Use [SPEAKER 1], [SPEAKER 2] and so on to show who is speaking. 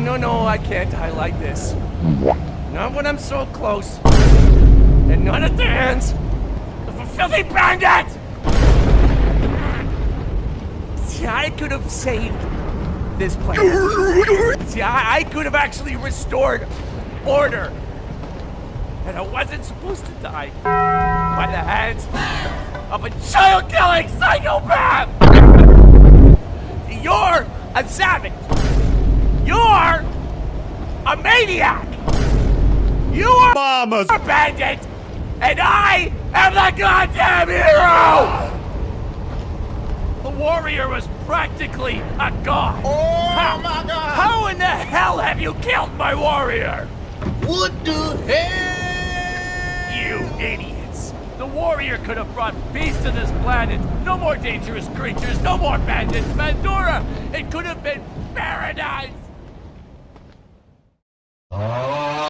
[SPEAKER 1] no, I can't die like this. Not when I'm so close. And not at the hands of a filthy bandit! See, I could have saved this planet. See, I could have actually restored order. And I wasn't supposed to die by the hands of a child-killing psychopath! You're a savage! You're a maniac! You are
[SPEAKER 2] Mama's
[SPEAKER 1] a bandit! And I am the goddamn hero! The warrior was practically a god!
[SPEAKER 2] Oh my god!
[SPEAKER 1] How in the hell have you killed my warrior?
[SPEAKER 2] What the hell?
[SPEAKER 1] You idiots! The warrior could have brought peace to this planet. No more dangerous creatures, no more bandits, Pandora! It could have been paradise!